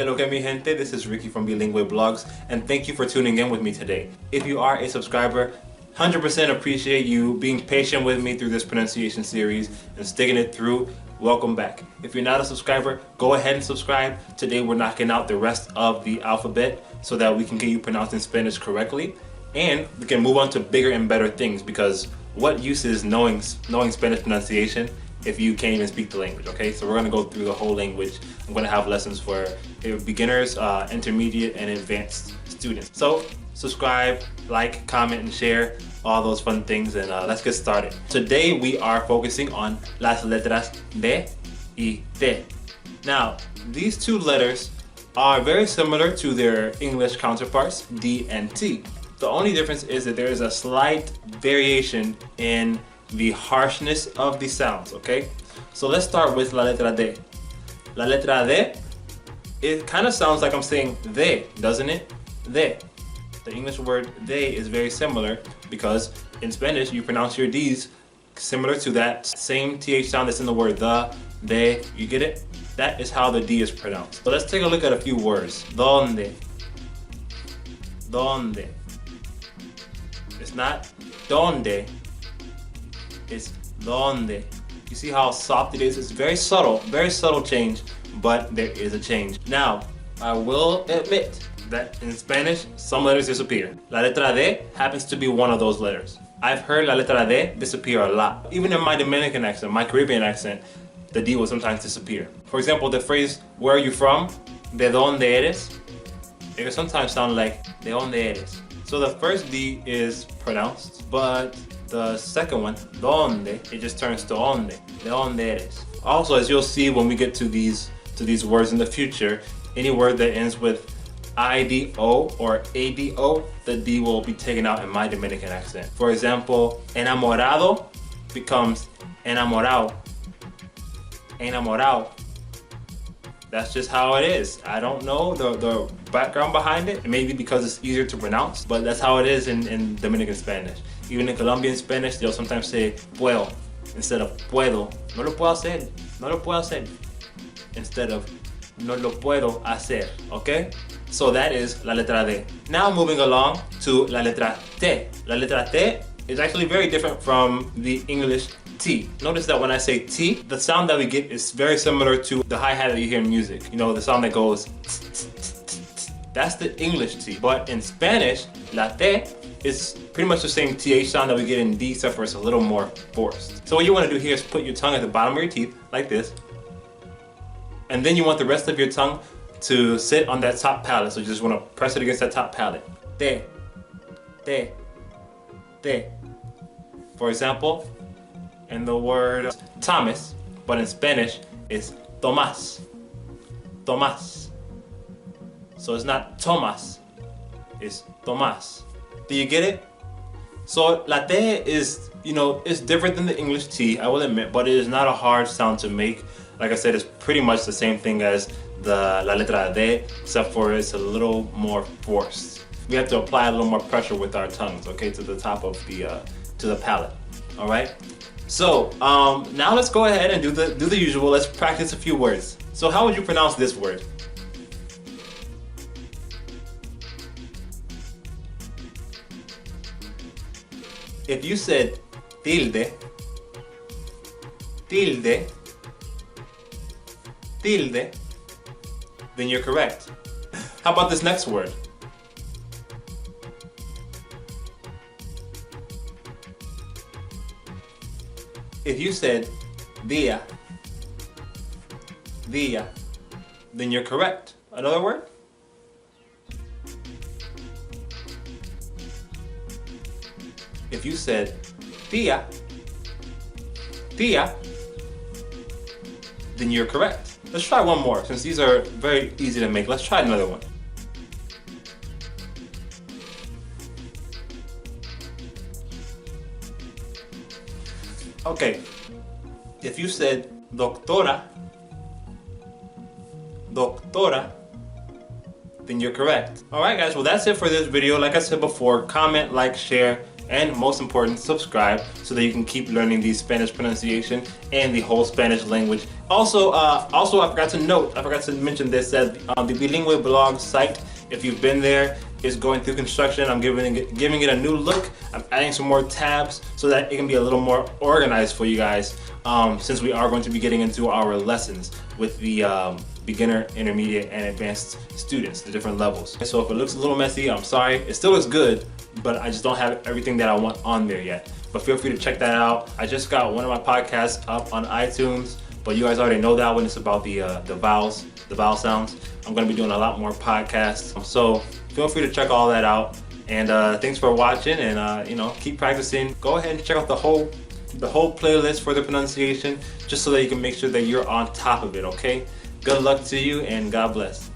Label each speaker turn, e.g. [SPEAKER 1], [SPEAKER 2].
[SPEAKER 1] lo que mi gente, this is Ricky from Bilingue Blogs, and thank you for tuning in with me today. If you are a subscriber, 100% appreciate you being patient with me through this pronunciation series and sticking it through. Welcome back. If you're not a subscriber, go ahead and subscribe. Today we're knocking out the rest of the alphabet so that we can get you pronouncing Spanish correctly, and we can move on to bigger and better things, because what use is knowing Spanish pronunciation if you can't even speak the language, okay? So we're gonna go through the whole language. I'm gonna have lessons for beginners, intermediate, and advanced students. So subscribe, like, comment, and share, all those fun things, and let's get started. Today we are focusing on las letras D y T. Now, these two letters are very similar to their English counterparts, D and T. The only difference is that there is a slight variation in the harshness of the sounds, okay? So let's start with la letra D. La letra D, it kind of sounds like I'm saying they, doesn't it? They. The English word they is very similar because in Spanish you pronounce your D's similar to that same TH sound that's in the word the, they, you get it? That is how the D is pronounced. So let's take a look at a few words. Donde. Donde. It's not donde. It's donde. You see how soft it is? It's very subtle change, but there is a change. Now, I will admit that in Spanish, some letters disappear. La letra D happens to be one of those letters. I've heard la letra D disappear a lot. Even in my Dominican accent, my Caribbean accent, the D will sometimes disappear. For example, the phrase, where are you from? De donde eres? It can sometimes sound like, de donde eres? So the first D is pronounced, but the second one, donde, it just turns to onde, de donde eres. Also, as you'll see when we get to these words in the future, any word that ends with IDO or ADO, the D will be taken out in my Dominican accent. For example, enamorado becomes enamorado. Enamorado. That's just how it is. I don't know the background behind it. It may be because it's easier to pronounce, but that's how it is in Dominican Spanish. Even in Colombian Spanish, they'll sometimes say puedo instead of puedo. No lo puedo hacer. No lo puedo hacer. Instead of no lo puedo hacer. Okay? So that is la letra D. Now moving along to la letra T. La letra T is actually very different from the English T. Notice that when I say T, the sound that we get is very similar to the hi-hat that you hear in music. You know, the sound that goes tss, tss, tss, tss, tss. That's the English T. But in Spanish, la T is pretty much the same TH sound that we get in D, except for it's a little more forced. So what you want to do here is put your tongue at the bottom of your teeth, like this. And then you want the rest of your tongue to sit on that top palate. So you just want to press it against that top palate. T, T, T. For example, in the word Thomas, but in Spanish, it's Tomás. Tomás. So it's not Tomás, it's Tomás. Do you get it? So la T is, it's different than the English T, I will admit, but it is not a hard sound to make. Like I said, it's pretty much the same thing as the la letra D, except for it's a little more forced. We have to apply a little more pressure with our tongues, okay, to the top of to the palate. All right. So now let's go ahead and do the usual. Let's practice a few words. So how would you pronounce this word? If you said tilde, tilde, tilde, then you're correct. How about this next word? If you said día, día, then you're correct. Another word? If you said tía, tía, then you're correct. Let's try one more, since these are very easy to make. Let's try another one. Okay, if you said doctora, doctora, then you're correct. Alright guys, well that's it for this video. Like I said before, comment, like, share, and most important, subscribe so that you can keep learning the Spanish pronunciation and the whole Spanish language. Also, I forgot to mention this, that the Bilingue blog site, if you've been there, is going through construction. I'm giving it a new look. I'm adding some more tabs so that it can be a little more organized for you guys, since we are going to be getting into our lessons with the beginner, intermediate, and advanced students, the different levels. So if it looks a little messy, I'm sorry. It still looks good, but I just don't have everything that I want on there yet. But feel free to check that out. I just got one of my podcasts up on iTunes, but you guys already know that one. It's about the vowel sounds. I'm gonna be doing a lot more podcasts, so feel free to check all that out. And thanks for watching, and keep practicing. Go ahead and check out the whole playlist for the pronunciation, just so that you can make sure that you're on top of it, okay? Good luck to you, and God bless.